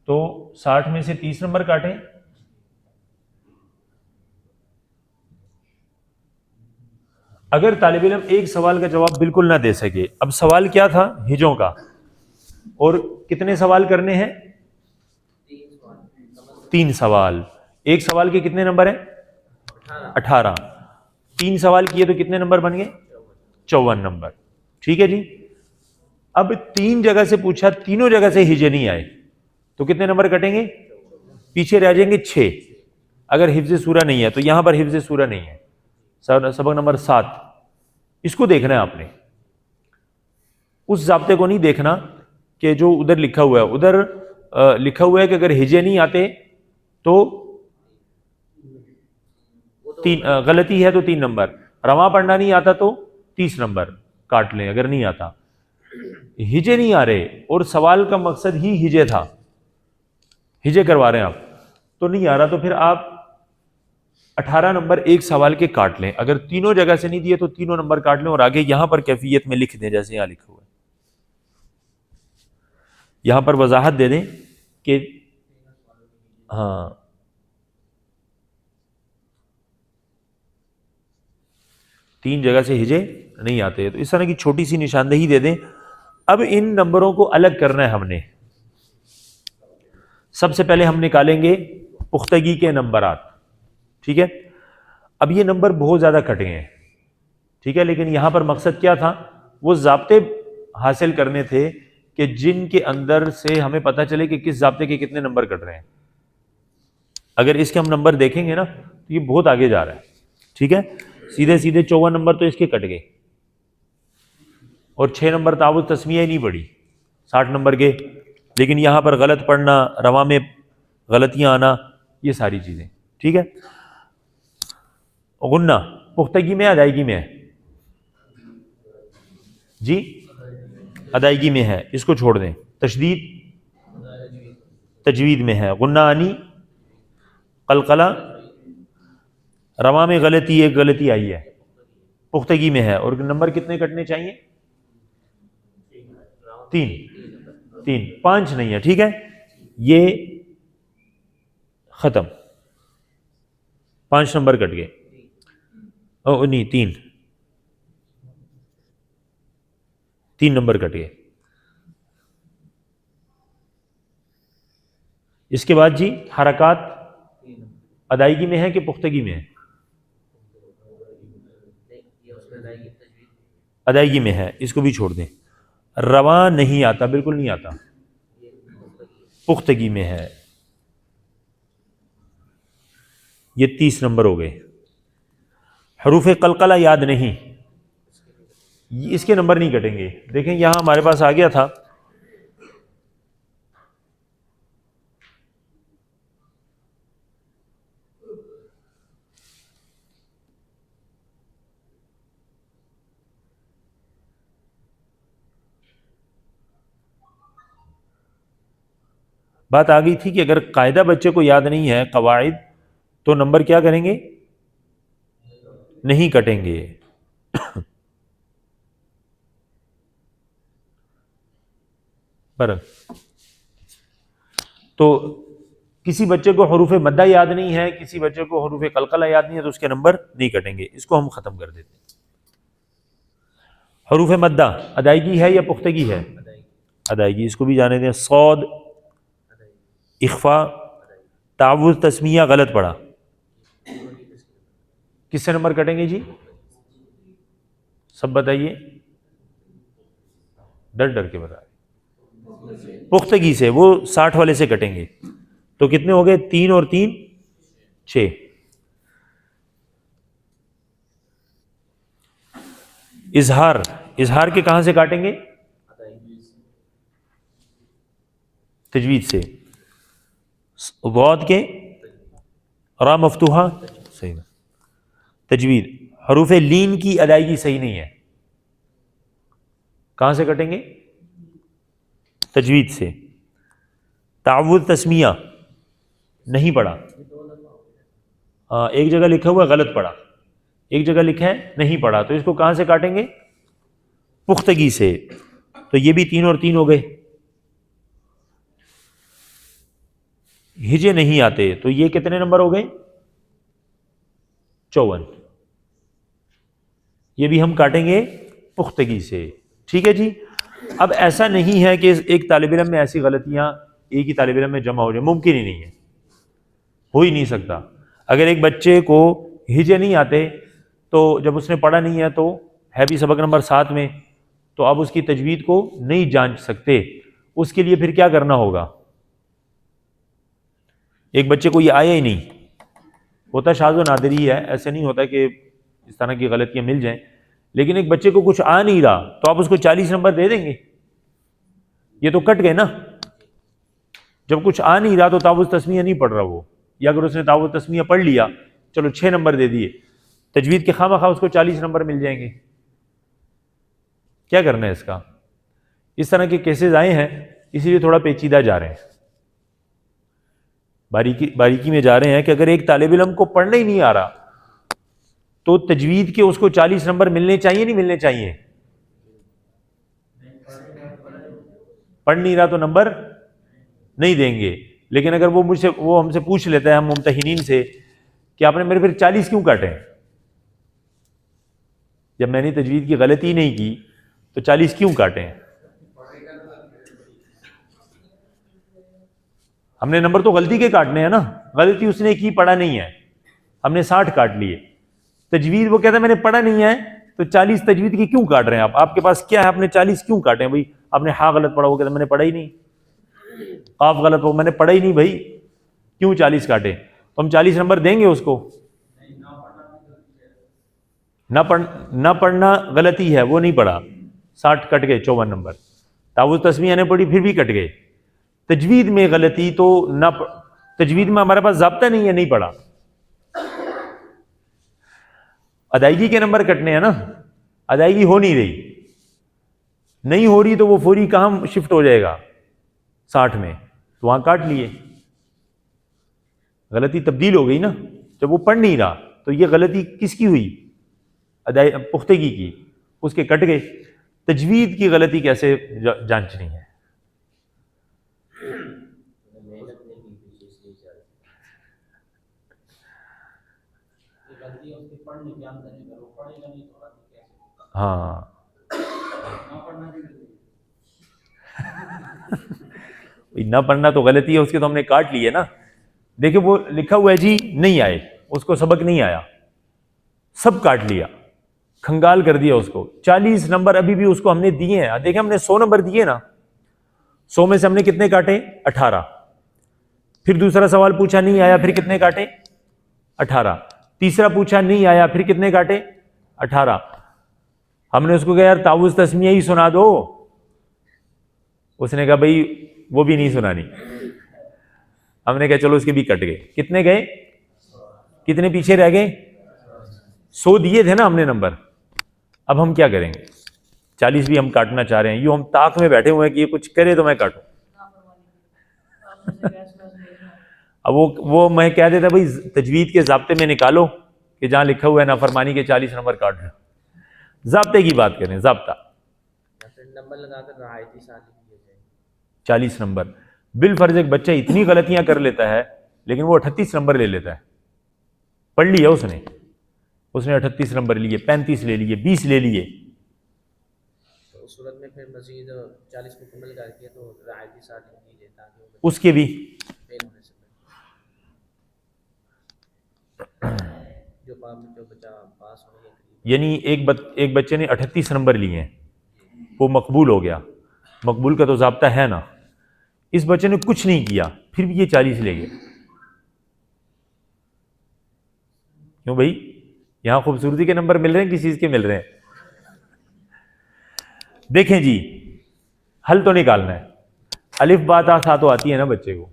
تو 60 میں سے 30 نمبر کاٹیں. اگر طالب علم ایک سوال کا جواب بالکل نہ دے سکے، اب سوال کیا تھا؟ ہجوں کا، اور کتنے سوال کرنے ہیں؟ 3 سوال. ایک سوال کے کتنے نمبر ہیں؟ 18. 3 سوال کیے تو کتنے نمبر بن گئے؟ 54 نمبر. ٹھیک ہے جی. اب 3 جگہ سے پوچھا، تینوں جگہ سے ہجے نہیں آئے تو کتنے نمبر کٹیں گے؟ پیچھے رہ جائیں گے 6. اگر حفظ سورہ نہیں ہے تو یہاں پر حفظ سورہ نہیں ہے. سبق نمبر 7. اس کو دیکھنا ہے آپ نے، اس ضابطے کو نہیں دیکھنا کہ جو ادھر لکھا ہوا ہے. ادھر لکھا ہوا ہے کہ اگر ہجے نہیں آتے تو غلطی ہے تو 3 نمبر، رواں پڑھنا نہیں آتا تو 30 نمبر کاٹ لیں اگر نہیں آتا. ہجے نہیں آ رہے اور سوال کا مقصد ہی ہجے تھا، ہجے کروا رہے ہیں آپ، تو نہیں آ رہا تو پھر آپ 18 نمبر ایک سوال کے کاٹ لیں. اگر تینوں جگہ سے نہیں دیے تو تینوں نمبر کاٹ لیں اور آگے یہاں پر کیفیت میں لکھ دیں جیسے یہاں لکھا ہوا ہے. یہاں پر وضاحت دے دیں کہ ہاں تین جگہ سے ہجے نہیں آتے، تو اس طرح کی چھوٹی سی نشاندہی دے دیں. اب ان نمبروں کو الگ کرنا ہے ہم نے. سب سے پہلے ہم نکالیں گے پختگی کے نمبرات. ٹھیک ہے. اب یہ نمبر بہت زیادہ کٹے ہیں، ٹھیک ہے، لیکن یہاں پر مقصد کیا تھا؟ وہ ضابطے حاصل کرنے تھے کہ جن کے اندر سے ہمیں پتہ چلے کہ کس ضابطے کے کتنے نمبر کٹ رہے ہیں. اگر اس کے ہم نمبر دیکھیں گے نا تو یہ بہت آگے جا رہا ہے. ٹھیک ہے. سیدھے 54 نمبر تو اس کے کٹ گئے، اور 6 نمبر تعوض تسمیہ ہی نہیں پڑی 60 نمبر کے. لیکن یہاں پر غلط پڑھنا، رواں میں غلطیاں آنا، یہ ساری چیزیں. ٹھیک ہے. غنہ پختگی میں ادائیگی میں ہے؟ جی ادائیگی میں ہے، اس کو چھوڑ دیں. تشدید تجوید میں ہے. غنہ آنی قلقلہ رواں میں غلطی، ایک غلطی آئی ہے، پختگی میں ہے. اور نمبر کتنے کٹنے چاہیے؟ 3. 5 نہیں ہے. ٹھیک ہے. یہ ختم، 5 نمبر کٹ گئے. نہیں 3 نمبر کٹ گئے. اس کے بعد جی حرکات ادائیگی میں ہے کہ پختگی میں ہے؟ ادائیگی میں ہے، اس کو بھی چھوڑ دیں. رواں نہیں آتا، بالکل نہیں آتا، پختگی میں ہے. یہ 30 نمبر ہو گئے. حروف قلقلہ یاد نہیں، اس کے نمبر نہیں کٹیں گے. دیکھیں یہاں ہمارے پاس آ گیا تھا بات آ گئی تھی کہ اگر قاعدہ بچے کو یاد نہیں ہے قواعد تو نمبر کیا کریں گے؟ نہیں کٹیں گے. تو کسی بچے کو حروف مدہ یاد نہیں ہے، کسی بچے کو حروف قلقلہ یاد نہیں ہے تو اس کے نمبر نہیں کٹیں گے. اس کو ہم ختم کر دیتے ہیں. حروف مدہ ادائیگی ہے یا پختگی ہے؟ ادائیگی. اس کو بھی جانے دیں. صاد اخفا تعوذ تسمیہ غلط پڑا، کس سے نمبر کٹیں گے جی؟ سب بتائیے، ڈر ڈر کے بتائیں. پختگی سے، وہ 60 والے سے کٹیں گے. تو کتنے ہو گئے؟ 3 اور 3 6. اظہار، اظہار کے کہاں سے کاٹیں گے؟ تجوید سے. غوت کے را مفتوحہ صحیح. تجوید حروف لین کی ادائیگی صحیح نہیں ہے، کہاں سے کٹیں گے؟ تجوید سے. تعوذ تسمیہ نہیں پڑھا، ایک جگہ لکھا ہوا غلط پڑھا، ایک جگہ لکھا ہے نہیں پڑھا، تو اس کو کہاں سے کاٹیں گے؟ پختگی سے. تو یہ بھی 3 اور 3 ہو گئے. ہجے نہیں آتے تو یہ کتنے نمبر ہو گئے؟ 54. یہ بھی ہم کاٹیں گے پختگی سے. ٹھیک ہے جی. اب ایسا نہیں ہے کہ ایک طالب علم میں ایسی غلطیاں ایک ہی طالب علم میں جمع ہو جائے، ممکن ہی نہیں ہے، ہو ہی نہیں سکتا. اگر ایک بچے کو ہجے نہیں آتے تو جب اس نے پڑھا نہیں ہے تو ہے بھی سبق نمبر 7 میں، تو آپ اس کی تجوید کو نہیں جانچ سکتے. اس کے لیے پھر کیا کرنا ہوگا؟ ایک بچے کو یہ آیا ہی نہیں، ہوتا شاذ و نادر ہی ہے، ایسے نہیں ہوتا کہ اس طرح کی غلطیاں مل جائیں، لیکن ایک بچے کو کچھ آ نہیں رہا تو آپ اس کو 40 نمبر دے دیں گے؟ یہ تو کٹ گئے نا. جب کچھ آ نہیں رہا تو تعوذ تسمیہ نہیں پڑھ رہا وہ، یا اگر اس نے تعوذ تسمیہ پڑھ لیا چلو 6 نمبر دے دیے، تجوید کے خواہ مخواہ اس کو 40 نمبر مل جائیں گے. کیا کرنا ہے اس کا؟ اس طرح کے کیسز آئے ہیں، اسی لیے تھوڑا پیچیدہ جا رہے ہیں، باریکی میں جا رہے ہیں کہ اگر ایک طالب علم کو پڑھنا ہی نہیں آ رہا تو تجوید کے اس کو 40 نمبر ملنے چاہیے نہیں ملنے چاہیے؟ پڑھ نہیں رہا تو نمبر نہیں دیں گے. لیکن اگر وہ ہم سے پوچھ لیتا ہے، ہم ممتحنین سے، کہ آپ نے میرے پھر 40 کیوں کاٹے ہیں؟ جب میں نے تجوید کی غلطی نہیں کی تو 40 کیوں کاٹے ہیں؟ ہم نے نمبر تو غلطی کے کاٹنے ہیں نا، غلطی اس نے کی، پڑھا نہیں ہے، ہم نے 60 کاٹ لیے. تجوید وہ کہتا ہے میں نے پڑھا نہیں ہے تو 40 تجوید کی کیوں کاٹ رہے ہیں آپ کے پاس کیا ہے؟ آپ نے 40 کیوں کاٹے ہیں بھائی؟ آپ نے ہاں غلط پڑھا، وہ کہتا ہے میں نے پڑھا ہی نہیں. قاف غلط ہو، میں نے پڑھا ہی نہیں بھائی، کیوں 40 کاٹے؟ تو ہم 40 نمبر دیں گے اس کو؟ نہ پڑھنا غلطی ہے، وہ نہیں پڑھا، 60 کٹ گئے، 54 نمبر. تعوذ تسمیہ نے پڑھی پھر بھی کٹ گئے. تجوید میں غلطی تو تجوید میں ہمارے پاس ضابطہ نہیں ہے، نہیں پڑھا. ادائیگی کے نمبر کٹنے ہیں نا، ادائیگی ہو نہیں رہی تو وہ فوری کہاں شفٹ ہو جائے گا؟ 60 میں، تو وہاں کاٹ لیے. غلطی تبدیل ہو گئی نا، جب وہ پڑھ نہیں رہا تو یہ غلطی کس کی ہوئی؟ پختگی کی، اس کے کٹ گئے. تجوید کی غلطی کیسے جانچنی ہے؟ ہاں نہ پڑھنا تو غلطی ہے اس کے، تو ہم نے کاٹ لیے نا. دیکھیں وہ لکھا ہوا ہے جی نہیں آئے، اس کو سبق نہیں آیا، سب کاٹ لیا، کھنگال کر دیا اس کو. 40 نمبر ابھی بھی اس کو ہم نے دیے ہیں. دیکھیں ہم نے 100 نمبر دیے نا، 100 میں سے ہم نے کتنے کاٹے؟ 18. پھر دوسرا سوال پوچھا نہیں آیا، پھر کتنے کاٹے؟ 18. تیسرا پوچھا نہیں آیا، پھر کتنے کاٹے؟ 18. ہم نے اس کو کہا یار تعوذ تسمیہ ہی سنا دو، اس نے کہا بھائی وہ بھی نہیں سنانی. ہم نے کہا چلو اس کے بھی کٹ گئے. کتنے گئے؟ کتنے پیچھے رہ گئے؟ 100 دیے تھے نا ہم نے نمبر. اب ہم کیا کریں گے؟ 40 بھی ہم کاٹنا چاہ رہے ہیں، یوں ہم طاق میں بیٹھے ہوئے ہیں کہ یہ کچھ کرے تو میں کاٹوں. اب وہ میں کہہ دیتا بھائی تجوید کے ضابطے میں نکالو کہ جہاں لکھا ہوا ہے نافرمانی کے 40 نمبر کاٹ رہے. ضابطے کی بات کریں، ضابطہ نمبر لگا کر رعایتی سالی 40 نمبر. بالفرض ایک بچہ اتنی غلطیاں کر لیتا ہے لیکن وہ 38 نمبر لے لیتا ہے. پڑھ لیا اس نے 38 نمبر لیے، 35 لے لیے، 20 لے لیے. تو اس صورت میں پھر مزید 40 مکمل کر کے تو رعایتی سالی دیجیے تاکہ اس کے بھی فیل ہونے سے جو بچہ پاس ہو گیا. یعنی ایک بچے نے 38 نمبر لیے ہیں، وہ مقبول ہو گیا. مقبول کا تو ضابطہ ہے نا. اس بچے نے کچھ نہیں کیا پھر بھی یہ 40 لے گئے. کیوں بھائی؟ یہاں خوبصورتی کے نمبر مل رہے ہیں، کس چیز کے مل رہے ہیں؟ دیکھیں جی حل تو نکالنا ہے. الف با تا سا تو آتی ہے نا بچے کو،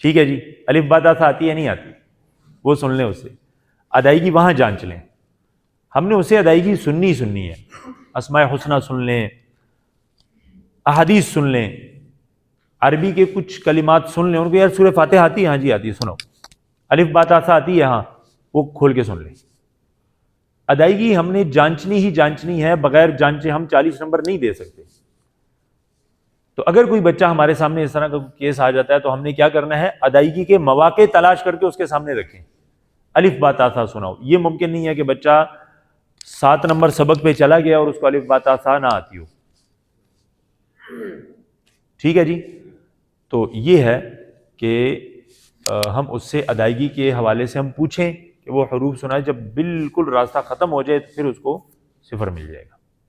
ٹھیک ہے جی. الف با تا سا آتی ہے نہیں آتی؟ وہ سن لیں اس سے، ادائیگی وہاں جانچ لیں. ہم نے اسے ادائیگی سننی ہے. اسماء حسنہ سن لیں، احادیث سن لیں، عربی کے کچھ کلمات سن لیں. ان کو یار سورہ فاتحہ آتی ہے؟ ہاں جی آتی ہے، سنو. الف با تا سا آتی ہے؟ ہاں، وہ کھول کے سن لیں. ادائیگی ہم نے جانچنی ہے، بغیر جانچے ہم 40 نمبر نہیں دے سکتے. تو اگر کوئی بچہ ہمارے سامنے اس طرح کا کیس آ جاتا ہے تو ہم نے کیا کرنا ہے, ادائیگی کے مواقع تلاش کر کے اس کے سامنے رکھیں. الف با تا ثا سناؤ. یہ ممکن نہیں ہے کہ بچہ 7 نمبر سبق پہ چلا گیا اور اس کو الف با تا ثا نہ آتی ہو. ٹھیک ہے جی. تو یہ ہے کہ ہم اس سے ادائیگی کے حوالے سے ہم پوچھیں کہ وہ حروف سنائے, جب بالکل راستہ ختم ہو جائے تو پھر اس کو 0 مل جائے گا.